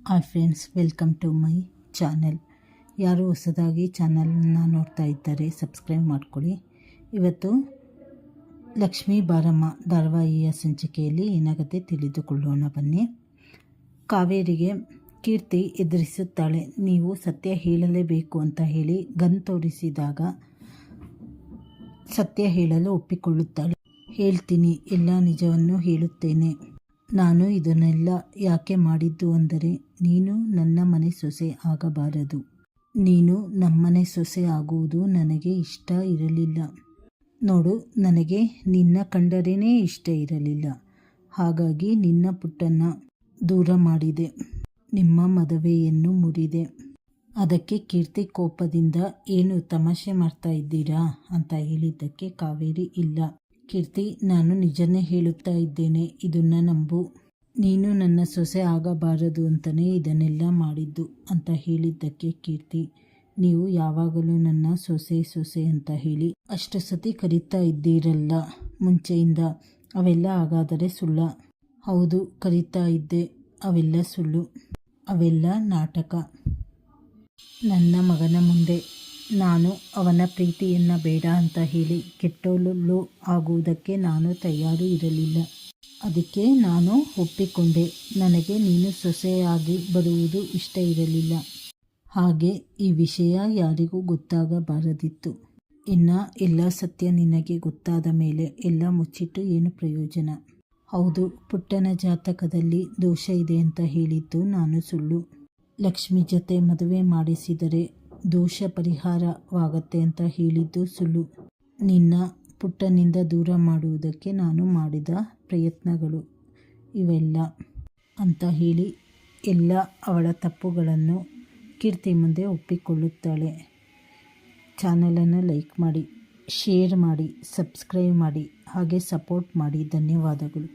Hi friends, welcome to my channel. ಯಾರು ಹೊಸದಾಗಿ ಚಾನಲನ್ನು ನೋಡ್ತಾ ಇದ್ದಾರೆ ಸಬ್ಸ್ಕ್ರೈಬ್ ಮಾಡ್ಕೊಳ್ಳಿ. ಇವತ್ತು ಲಕ್ಷ್ಮೀ ಬಾರಮ್ಮ ಧಾರಾವಾಹಿಯ ಸಂಚಿಕೆಯಲ್ಲಿ ಏನಾಗುತ್ತೆ ತಿಳಿದುಕೊಳ್ಳೋಣ ಬನ್ನಿ. ಕಾವೇರಿಗೆ ಕೀರ್ತಿ ಎದುರಿಸುತ್ತಾಳೆ. ನೀವು ಸತ್ಯ ಹೇಳಲೇಬೇಕು ಅಂತ ಹೇಳಿ ಗನ್ ತೋರಿಸಿದಾಗ ಸತ್ಯ ಹೇಳಲು ಒಪ್ಪಿಕೊಳ್ಳುತ್ತಾಳೆ. ಹೇಳ್ತೀನಿ, ಎಲ್ಲ ನಿಜವನ್ನು ಹೇಳುತ್ತೇನೆ. ನಾನು ಇದನ್ನೆಲ್ಲ ಯಾಕೆ ಮಾಡಿದ್ದು ಅಂದರೆ ನೀನು ನನ್ನ ಮನೆ ಸೊಸೆ ಆಗಬಾರದು. ನೀನು ನಮ್ಮನೆ ಸೊಸೆ ಆಗುವುದು ನನಗೆ ಇಷ್ಟ ಇರಲಿಲ್ಲ. ನೋಡು, ನನಗೆ ನಿನ್ನ ಕಂಡರೇನೇ ಇಷ್ಟ ಇರಲಿಲ್ಲ. ಹಾಗಾಗಿ ನಿನ್ನ ಪುಟ್ಟನ್ನು ದೂರ ಮಾಡಿದೆ, ನಿಮ್ಮ ಮದುವೆಯನ್ನು ಮುರಿದೆ. ಅದಕ್ಕೆ ಕೀರ್ತಿ ಕೋಪದಿಂದ ಏನು ತಮಾಷೆ ಮಾಡ್ತಾ ಇದ್ದೀರಾ ಅಂತ ಹೇಳಿದ್ದಕ್ಕೆ ಕಾವೇರಿ, ಇಲ್ಲ ಕೀರ್ತಿ, ನಾನು ನಿಜನೇ ಹೇಳುತ್ತಾ ಇದ್ದೇನೆ, ಇದನ್ನು ನಂಬು. ನೀನು ನನ್ನ ಸೊಸೆ ಆಗಬಾರದು ಅಂತಲೇ ಇದನ್ನೆಲ್ಲ ಮಾಡಿದ್ದು ಅಂತ ಹೇಳಿದ್ದಕ್ಕೆ ಕೀರ್ತಿ, ನೀವು ಯಾವಾಗಲೂ ನನ್ನ ಸೊಸೆ ಸೊಸೆ ಅಂತ ಹೇಳಿ ಅಷ್ಟು ಸತಿ ಕರೀತಾ ಇದ್ದೀರಲ್ಲ ಮುಂಚೆಯಿಂದ, ಅವೆಲ್ಲ ಹಾಗಾದರೆ ಸುಳ್ಳ? ಹೌದು, ಕರೀತಾ ಇದ್ದೆ. ಅವೆಲ್ಲ ಸುಳ್ಳು, ಅವೆಲ್ಲ ನಾಟಕ. ನನ್ನ ಮಗನ ಮುಂದೆ ನಾನು ಅವನ ಪ್ರೀತಿಯನ್ನು ಬೇಡ ಅಂತ ಹೇಳಿ ಕೆಟ್ಟೋಳು ಆಗುವುದಕ್ಕೆ ನಾನು ತಯಾರು ಇರಲಿಲ್ಲ. ಅದಕ್ಕೆ ನಾನು ಒಪ್ಪಿಕೊಂಡೆ. ನನಗೆ ನೀನು ಸೊಸೆಯಾಗಿ ಬರುವುದು ಇಷ್ಟ ಇರಲಿಲ್ಲ. ಹಾಗೆ ಈ ವಿಷಯ ಯಾರಿಗೂ ಗೊತ್ತಾಗಬಾರದಿತ್ತು. ಇನ್ನು ಎಲ್ಲ ಸತ್ಯ ನಿನಗೆ ಗೊತ್ತಾದ ಮೇಲೆ ಎಲ್ಲ ಮುಚ್ಚಿಟ್ಟು ಏನು ಪ್ರಯೋಜನ? ಹೌದು, ಪುಟ್ಟನ ಜಾತಕದಲ್ಲಿ ದೋಷ ಇದೆ ಅಂತ ಹೇಳಿದ್ದು ನಾನು ಸುಳ್ಳು. ಲಕ್ಷ್ಮಿ ಜೊತೆ ಮದುವೆ ಮಾಡಿಸಿದರೆ ದೋಷ ಪರಿಹಾರವಾಗತ್ತೆ ಅಂತ ಹೇಳಿದ್ದು ಸುಳ್ಳು. ನಿನ್ನ ಪುಟ್ಟನಿಂದ ದೂರ ಮಾಡುವುದಕ್ಕೆ ನಾನು ಮಾಡಿದ ಪ್ರಯತ್ನಗಳು ಇವೆಲ್ಲ ಅಂತ ಹೇಳಿ ಎಲ್ಲ ಅವಳ ತಪ್ಪುಗಳನ್ನು ಕೀರ್ತಿ ಮುಂದೆ ಒಪ್ಪಿಕೊಳ್ಳುತ್ತಾಳೆ. ಚಾನಲನ್ನು ಲೈಕ್ ಮಾಡಿ, ಶೇರ್ ಮಾಡಿ, ಸಬ್ಸ್ಕ್ರೈಬ್ ಮಾಡಿ, ಹಾಗೆ ಸಪೋರ್ಟ್ ಮಾಡಿ. ಧನ್ಯವಾದಗಳು.